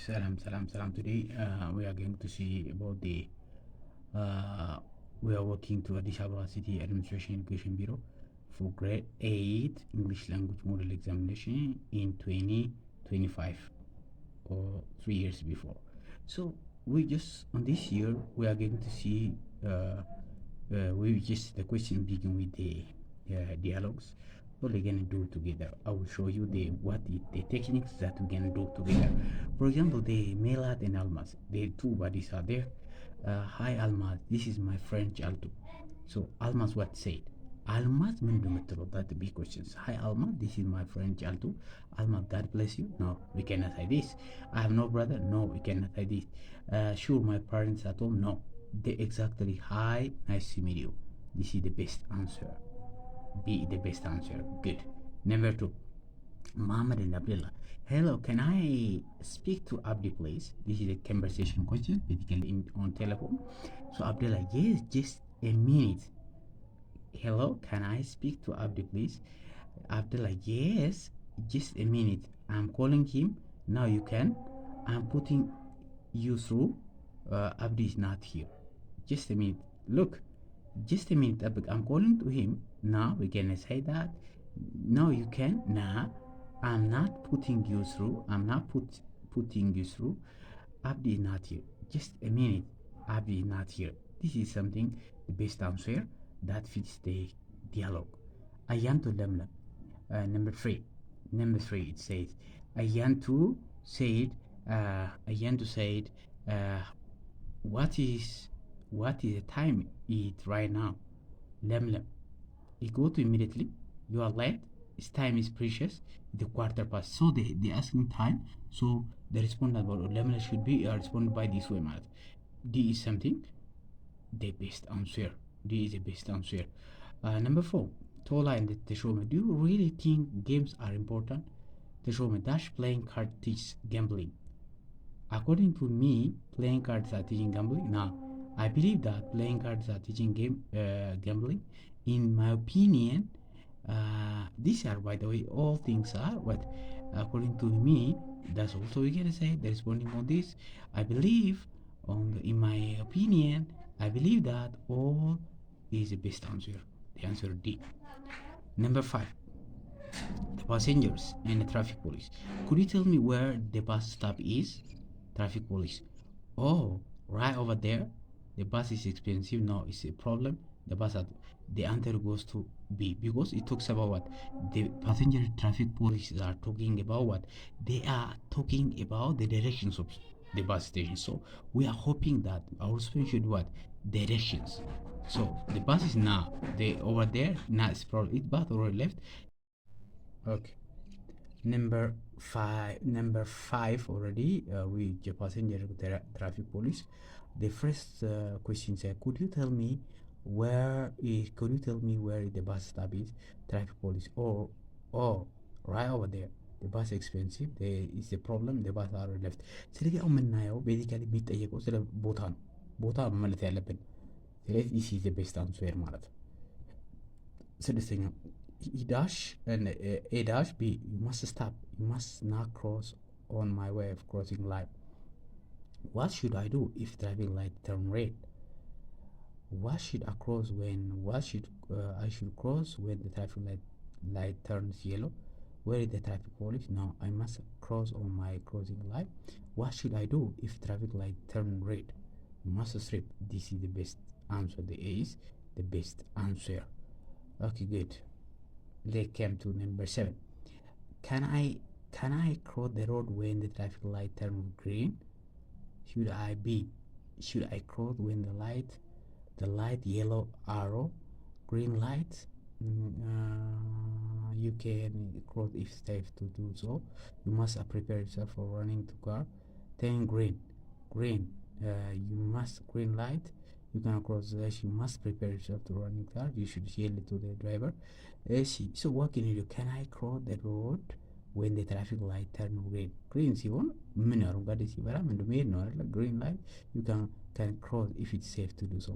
Salam. Today we are going to see about the we are working to Addis Ababa City Administration Education Bureau for grade 8 English language model examination in 2025 or 3 years before. So we just on this year we are going to see the question begin with the dialogues. What we're gonna do together, I will show you the techniques that we can do together. For example, the Melat and Almas, the two bodies are there. Hi Almas, this is my friend Alto. So Almas what said? Almas that's the big questions. Hi Almas, this is my friend Alto. Almas, God bless you. No, we cannot say this. I have no brother. No, we cannot say this. Sure, my parents at home. No, they exactly. Hi, nice to meet you. This is the best answer. B, the best answer. Good. Number 2, Muhammad and Abdullah. Hello, can I speak to Abdi, please? This is a conversation question, basically on telephone. So Abdullah, yes, just a minute. Hello, can I speak to Abdi, please? Abdullah, yes, just a minute. I'm calling him. Now you can. I'm putting you through. Abdi is not here. Just a minute. Look, just a minute. I'm calling to him. Now we can say that. No, you can. Nah, I'm not putting you through. I'm not putting you through. Abdi is not here. Just a minute. Abdi is not here. This is something, the best answer that fits the dialogue. Ayantu lamla. Number 3. It says, Ayantu said, what is the time it right now? Lemlem. You go to immediately. You are late. This time is precious. The quarter past. So they asking time. So the respondent about Lemlem should be responded by this way. D is something. The best answer. D is the best answer. Number 4. Tola and Teshome. Do you really think games are important? Teshome, dash playing card teaches gambling. According to me, playing cards are teaching gambling. Now, I believe that playing cards are teaching gambling. In my opinion, these are, by the way, all things are. But according to me, that's also we can say. The responding on this, I believe, in my opinion, I believe that all is the best answer. The answer D. Number 5. The passengers and the traffic police. Could you tell me where the bus stop is? Traffic police. Oh, right over there. The bus is expensive. No, it's a problem. The answer goes to B, because it talks about what the passenger traffic police are talking about. What they are talking about the directions of the bus station. So we are hoping that our student should what directions. So the bus is now over there. Now it's probably it bus already left. Okay. Number 5 already. We the passenger traffic police. The first question said, could you tell me where the bus stop is? Traffic police. Oh, right over there. The bus expensive. There is a problem. The bus are left. ስለዚህ አሁን የምናየው ቤዚካሊ የሚጠየቀው ስለ ቦታ ነው። ቦታ ማለት ያለብን። ስለዚህ this is the best answer ማለት ነው። ስድስተኛው A dash B, you must stop. You must not cross on my way of crossing light. What should I do if traffic light turn red? I should cross when the traffic light turns yellow. Where is the traffic police? No, I must cross on my crossing light. What should I do if traffic light turn red? You must strip. This is the best answer. The A is the best answer. Okay, good. They came to number 7. Can I cross the road when the traffic light turns green? Should I cross when the light yellow arrow, green light? You can cross if safe to do so. You must prepare yourself for running to car. Then green. You must green light. You can cross this. You must prepare yourself to running car. You should yell it to the driver. So what can you do? Can I cross the road when the traffic light turn green? Green ሲሆን ምን አረንጓዴ ሲበራ ምን መሄድ ነው አይደል? Green light you can cross if it's safe to do so.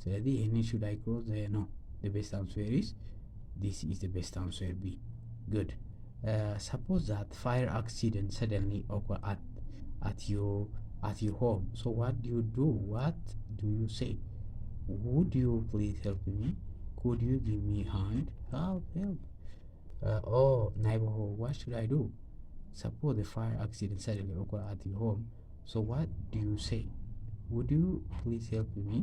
ስለዚህ ይሄንን should I cross? No. The best answer is this is the best answer B. Good. Suppose that fire accident suddenly occur at your home. So what do you do? What do you say? Would you please help me? Could you give me a hand? Help. Oh, neighborhood, what should I do? Suppose the fire accident suddenly occur at your home. So what do you say? Would you please help me?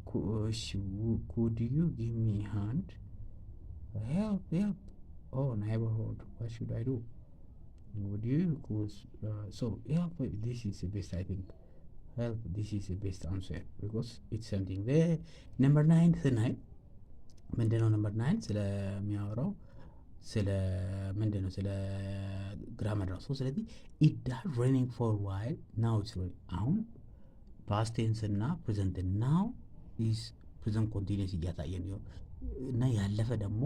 Could you give me a hand? Help. Oh, neighborhood, what should I do? Would you so help, this is the best, I think. Help, this is the best answer because it's something there. Number 9 ስናይ ምንድነው? ነምበር 9 ስለሚያወራው ስለ ምንድነው? ስለ ግራመር ነው። ስለዚህ it does raining for a while now it's raining። አሁን past tense እና present now is present continuous እያሳየን ነው እና ያለፈ ደግሞ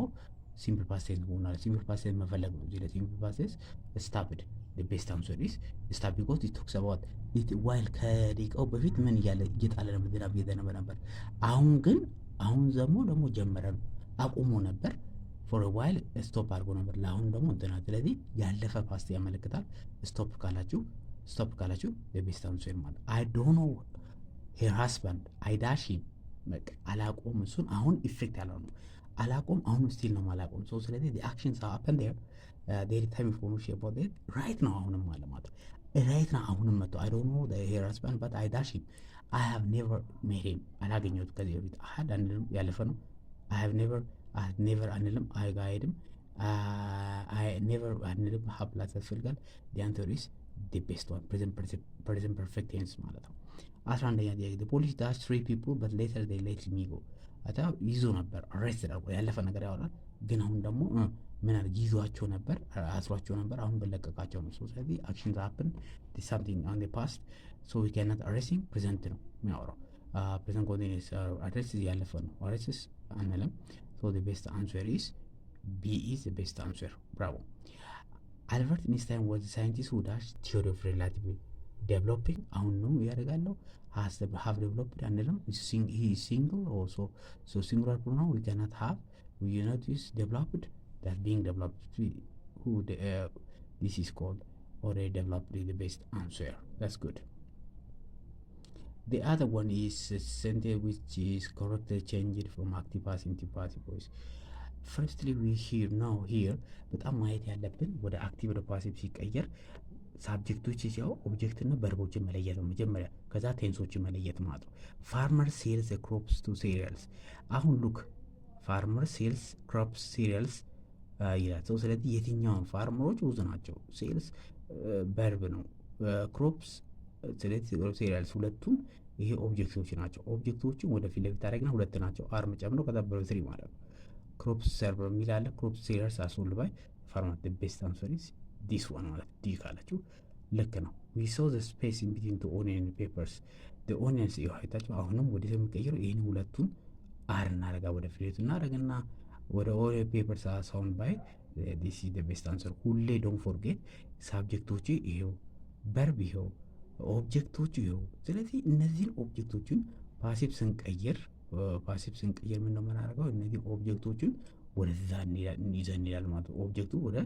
ሲምፕል ፓስት ቴንስ መሆናል። ሲምፕል ፓስት ቴንስ መፈለግ ነው። እዚህ ለሲምፕል ፓስት ቴንስ ስታፕድ the best answer is stop because it talks about it while ከደቂቃው በፊት ምን እየጣለ ነበር? ዝናብ እየዘነበ ነበር። አሁን ደግሞ ጀመረ ነው። አቁሞ ነበር for a while ስቶፕ አድርጎ ነበር። ለአሁን ደግሞ እንትና። ስለዚህ ያለፈ ፓስት ያመለክታል። ስቶፕ ካላችሁ the best answer ማለት I don't know her husband I dash him በቃ አላቆም። እሱን አሁን ኢፌክት ያለው ነው። አላቆም አሁን ስቲል ነው ማላቆም። ስለዚህ the actions happen there there is time information about that right now አሁንም አለ ማለት right now አሁንም መጥቶ I don't know her husband but I dash him I have never met him አላገኘሁት ከዚህ በፊት አሃድ አንልም ያለፈ ነው። I have never አንልም አይጋይድም I never አንልም ሀብላት ያስፈልጋል። the answer is the best one present perfect tense ማለት ነው። 11ኛ ጥያቄ the police dash 3 people but later they let me go አታ ይዞ ነበር አሬስት አድርጎ ያለፈ ነገር ያወራል። ግን አሁን ደግሞ ምን አለ ይዟቸው ነበር አስሯቸው ነበር አሁን በለቀቃቸው ነው። ስለዚህ action happen this something on the past so we cannot arresting present ነው የሚያወራው። present continuous arrest ያለፈ ነው። arrest አንልም። so the best answer is B is the best answer. bravo. Albert Einstein was the scientist who dashed theory of relativity developing አሁን ነው ያደርጋለው have developed አንልም። he is single also so singular pronoun we cannot have we not use developed that being developed this is called already developed is the best answer. That's good. The other one is a sentence which is correctly changed from active passive into passive voice. Firstly we hear now here በጣም ማየት ያለብን ወደ አክቲቭ ወደ ፓሲቭ ሲቀየር ሳብጀክቶች ሲያው ኦብጀክት እና ቨርቦችን መለየት ነው መጀመሪያ፣ ከዛ ቴንሶችን መለየት ማለት ነው። ፋርመር ሴልስ ክሮፕስ ቱ ሴሪያልስ። አሁን ሉክ ፋርመር ሴልስ ክሮፕስ ሴሪያልስ ይላል። ስለዚህ የትኛውን ፋርመሮች ብዙ ናቸው። ሴልስ ቨርብ ነው። ክሮፕስ ስለዚህ ሴሪያልስ ሁለቱም ይሄ ኦብጀክቶች ናቸው። ኦብጀክቶችን ወደ ፊት ለፊት አደረግና ሁለት ናቸው። አርም ጨምሮ ከዛ በስሪ ማለት ነው። ክሮፕስ ሰርቨር የሚላለ ክሮፕስ ሴሪያልስ አሶል ባይ ፋርመር the best answer is this one ማለት ዲ ካላችሁ ልክ ነው። we saw the space in between the onion and peppers the onions ይታችሁ አሁንም ወደ የሚቀየረው ይሄን ሁለቱን አር እናረጋ ወደ ፊት እናረጋና ወደ ኦኒየን ፔፐርስ ሳውንድ ባይ this is the best answer። ሁሌ don't forget ሳብጀክቶቹ ይሄው ቨርብ ይሄው ኦብጀክቶቹ ይሄው። ስለዚህ እነዚህን ኦብጀክቶችን ፓሲቭ ስንቀይር ምን ነው የምናደርገው? እነዚህ ኦብጀክቶችን ወደዛ ይዘን እንሄዳለን ማለት ነው። ኦብጀክቱ ወደ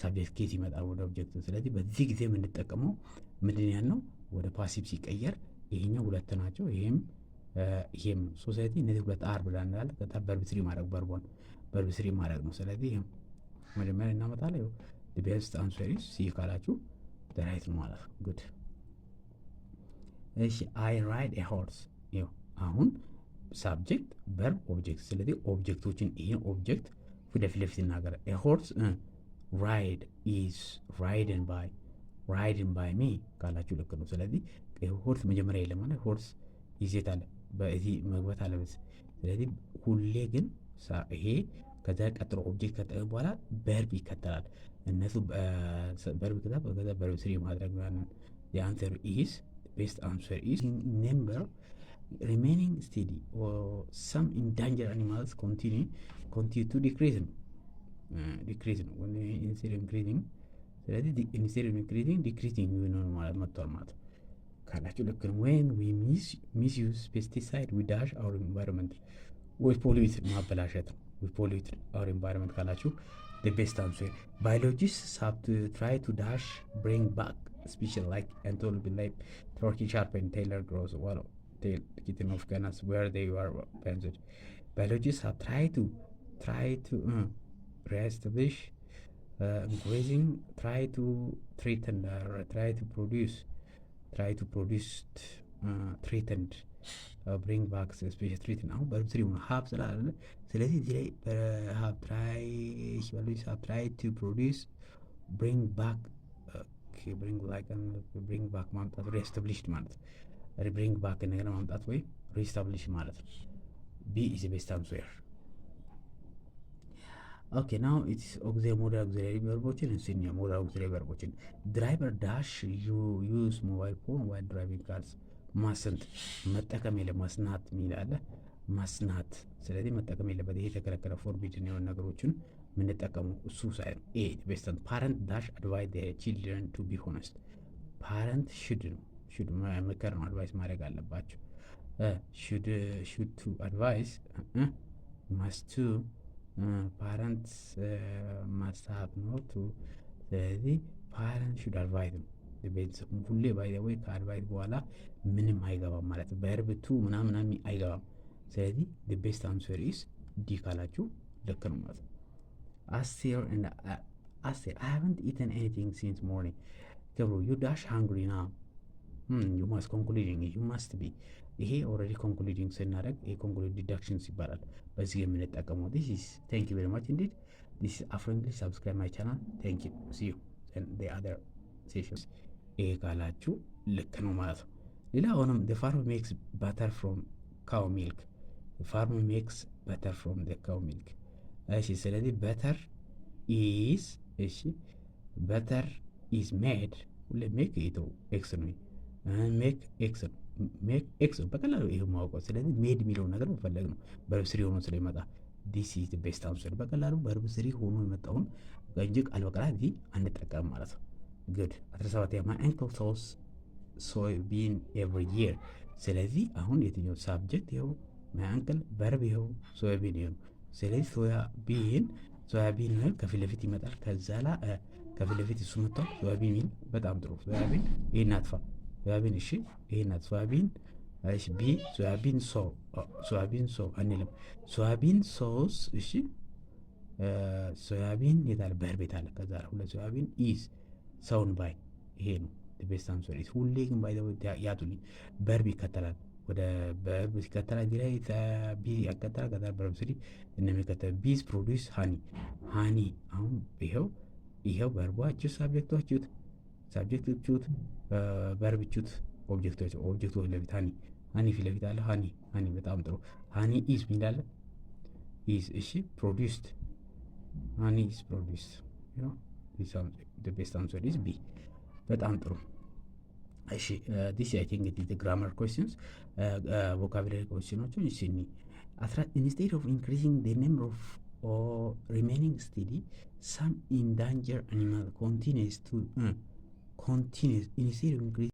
ሳብጀክት ኬዝ ይመጣል ወደ ኦብጀክቱ። ስለዚህ በዚህ ጊዜ የምንጠቀመው ምንድን ያልነው ወደ ፓሲቭ ሲቀየር ይሄኛው ሁለት ናቸው፣ ይሄም ነው። ስለዚህ እነዚህ ሁለት አር ብላ እንላለን። ከዛ ቨርብ ስሪ ማድረግ ቨርብ ስሪ ማድረግ ነው። ስለዚህ ይሄም መጀመሪያ እናመጣለን። the best answer is ሲ ካላችሁ ራይት ነው ማለት ነው። ጉድ እሺ I ride a horse ይኸው አሁን ሳብጀክት ቨርብ ኦብጀክት። ስለዚህ ኦብጀክቶችን ይሄን ኦብጀክት ወደፊት ለፊት እናገር a horse ride is ridden by me ካላችሁ ልክ ነው። ስለዚህ ሆርስ መጀመሪያ የለም ማለት ሆርስ ይዜት አለ በዚህ መግባት አለበት። ስለዚህ ሁሌ ግን ይሄ ከዛ ቀጥሎ ኦብጀክት ከጠቀም በኋላ ቨርብ ይከተላል። እነሱ ቨርብ ከዛ ቨርብ ስሪ ማድረግ ነው። the answer is the best answer is number remaining steady or some endangered animals continue to decrease ነው when instead of increasing ስለዚህ instead of increasing decreasing ነው ማለት መጥቷል ማለት ካላችሁ ልክ ነው። when we misuse pesticide we dash our environment we pollute ማበላሸት ነው። we pollute our environment ካላችሁ the best answer biologists have to try to dash bring back species like antelope, like turkey sharp and tailor grows well tail kitten of canas where they were planted. Biologists have tried to reestablish grazing, try to threaten, try to produce threatened bring back species threatened አሁን በርብትሪ ሆነ ሀብ ስላለ ስለዚህ እዚህ ላይ ሀብ ትራይ ባሎች ሀብ ትራይ ቱ ፕሮዲስ ብሪንግ ባክ ብሪንግ ባክ ማምጣት ሪስታብሊሽድ ማለት ብሪንግ ባክ እንደገና ማምጣት ወይም ሪስታብሊሽ ማለት ነው። ቢ ኢዝ ቤስት አንስዌር። ኦኬ ናው ኢትስ ኦግዚላሪ ሞዳል ኦግዚላሪ ቨርቦችን እንስኛ ሞዳል ኦግዚላሪ ቨርቦችን ድራይቨር ዳሽ ዩዝ ሞባይል ፎን ዋይል ድራይቪንግ ካርስ ማስንት መጠቀም የለ ማስናት የሚል አለ ማስናት። ስለዚህ መጠቀም የለበት ይሄ የተከለከለ ፎርቢድን የሆኑ ነገሮችን የምንጠቀሙ እሱ ሳይ ነው። ኤ ቤስተን ፓረንት ዳሽ አድቫይስ ዴር ቺልድረን ቱ ቢ ሆነስት። ፓረንት ሹድ ነው ሹድ መከር ነው አድቫይስ ማድረግ አለባቸው። ሹድ ቱ አድቫይስ ማስቱ ፓረንትስ ማስታብ ነው ቱ። ስለዚህ ፓረንት ሹድ አድቫይስ ነው ሁሌ ባይ ወይ ከአድቫይስ በኋላ ምንም አይገባም ማለት ነው። በርብቱ ምናምን አይገባም። ስለዚህ the best answer is ዲ ካላችሁ ልክ ነው ማለት ነው። አስቴር I haven't eaten anything since morning ገብሩ you dash hungry now you must concluding you must be ይሄ ኦልሬዲ ኮንክሉዲንግ ስናደርግ ይሄ ኮንክሉድ ዲዳክሽንስ ይባላል። በዚህ የምንጠቀመው this is thank you very much indeed this is Afro English subscribe my channel thank you see you and the other sessions ይሄ ካላችሁ ልክ ነው ማለት ነው። ሌላ አሁንም the farmer makes butter from cow milk the farmer makes butter from the cow milk እሺ ስለዚህ butter is እሺ butter is made ሁሌ make ይተው ኤክስ ነው make ኤክስ ነው make ኤክስ ነው በቀላሉ ይሄ ማውቀው። ስለዚህ ሜድ የሚለው ነገር መፈለግ ነው verb 3 ሆኖ ስለሚመጣ this is the best answer በቀላሉ verb 3 ሆኖ የመጣውን እንጂ ቃል በቃል እዚህ አንጠቀም ማለት ነው። good 17 my uncle sows soybean every year ስለዚህ አሁን የትኛው ሳብጀክት ይኸው my uncle verb ይኸው soybean ይኸው ስለዚህ ሶያቢን ነው ከፊት ለፊት ይመጣል። ከዛ ላ ከፊት ለፊት እሱ መጥቷል ሶያቢን ሚል በጣም ጥሩ ሶያቢን ይሄን አጥፋ ሶያቢን እሺ ይሄን አጥፋ ሶያቢን እሺ ቢ ሶያቢን ሶ አንልም ሶያቢን ሶስ እሺ ሶያቢን የታለ በርብ የታለ ከዛ ሁለት ሶያቢን ኢዝ ሰውን ባይ ይሄ ነው ቤስት አንሰር ኢዝ ሁሌ ግን ባይ ያቱልኝ በርብ ይከተላል ወደ በርብ ይከተላል እዚህ ላይ ቢ ያከተላል ከዛ በርብ ስሪ እንደሚከተል ቢዝ ፕሮዲውስ ሃኒ አሁን ይሄው በርባችሁ ሳብጀክቶቹት በርብቹት ኦብጀክቶች ለፊት ሃኒ ፊት ለፊት አለ ሃኒ በጣም ጥሩ ሃኒ ኢዝ ሚላለ ኢዝ እሺ ፕሮዲውስድ ሃኒ ኢዝ ፕሮዲውስድ ዩ ኖ the best answer is B በጣም ጥሩ እሺ this I think it is the grammar questions vocabulary questions እሺ instead of increasing the number of or remaining steady some endangered animal continues instead of increasing